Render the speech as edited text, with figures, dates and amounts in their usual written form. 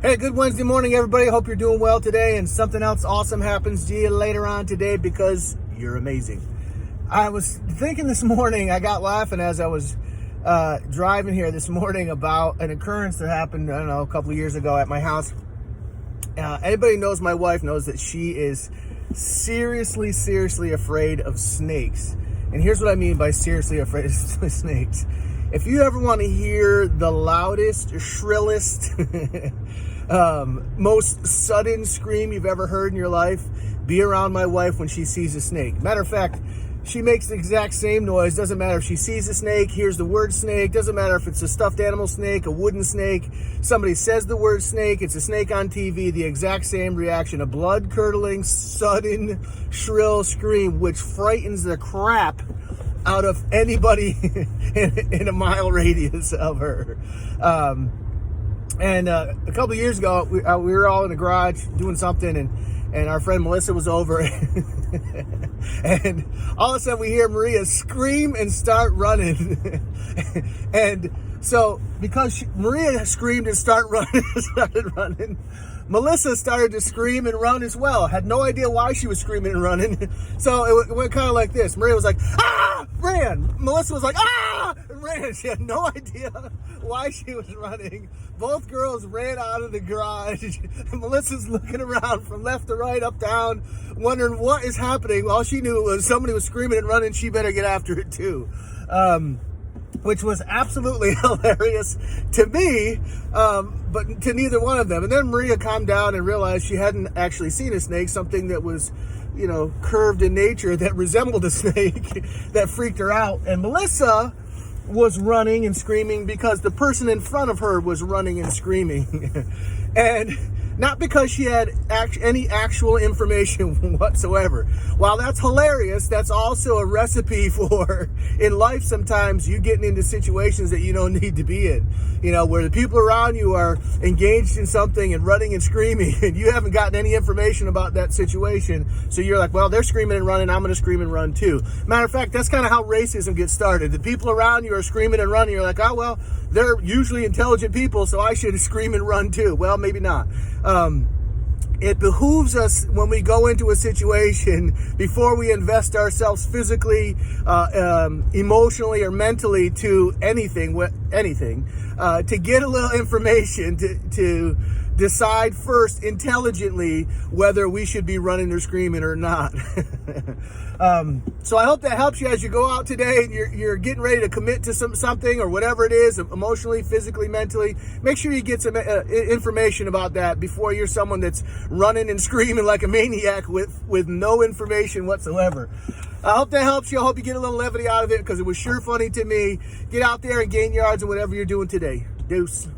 Hey, good Wednesday morning, everybody. Hope you're doing well today and something else awesome happens to you later on today because you're amazing. I was thinking this morning, I got laughing as I was driving here this morning about an occurrence that happened, I don't know, a couple of years ago at my house. Anybody knows my wife knows that she is seriously afraid of snakes. And here's what I mean by seriously afraid of snakes. If you ever want to hear the loudest, shrillest, most sudden scream you've ever heard in your life, be around my wife when she sees a snake. Matter of fact, she makes the exact same noise. Doesn't matter if she sees a snake, hears the word snake. Doesn't matter if it's a stuffed animal snake, a wooden snake. Somebody says the word snake, it's a snake on TV. The exact same reaction. A blood-curdling, sudden, shrill scream, which frightens the crap out of anybody in a mile radius of her. And a couple of years ago, we were all in the garage doing something, and our friend Melissa was over, and all of a sudden we hear Maria scream and start running. And so because Maria screamed and started running, Melissa started to scream and run as well. Had no idea why she was screaming and running. So it went kind of like this. Maria was like, ah, ran. Melissa was like, ah, and ran. She had no idea why she was running. Both girls ran out of the garage. And Melissa's looking around from left to right, up, down, wondering what is happening. All she knew was somebody was screaming and running. She better get after it too. Which was absolutely hilarious to me, but to neither one of them. And then Maria calmed down and realized she hadn't actually seen a snake, something that was, curved in nature that resembled a snake that freaked her out. And Melissa was running and screaming because the person in front of her was running and screaming. And not because she had any actual information whatsoever. While that's hilarious, that's also a recipe for, in life sometimes, you getting into situations that you don't need to be in. Where the people around you are engaged in something and running and screaming, and you haven't gotten any information about that situation. So you're like, well, they're screaming and running, I'm going to scream and run too. Matter of fact, that's kind of how racism gets started. The people around you are screaming and running. You're like, oh, well, they're usually intelligent people, so I should scream and run too. Well, maybe not. It behooves us when we go into a situation, before we invest ourselves physically, emotionally, or mentally to anything, to get a little information to decide first intelligently whether we should be running or screaming or not. So I hope that helps you as you go out today and you're getting ready to commit to something or whatever it is, emotionally, physically, mentally. Make sure you get some information about that before you're someone that's running and screaming like a maniac with no information whatsoever. I hope that helps you. I hope you get a little levity out of it because it was sure funny to me. Get out there and gain yards in whatever you're doing today. Deuce.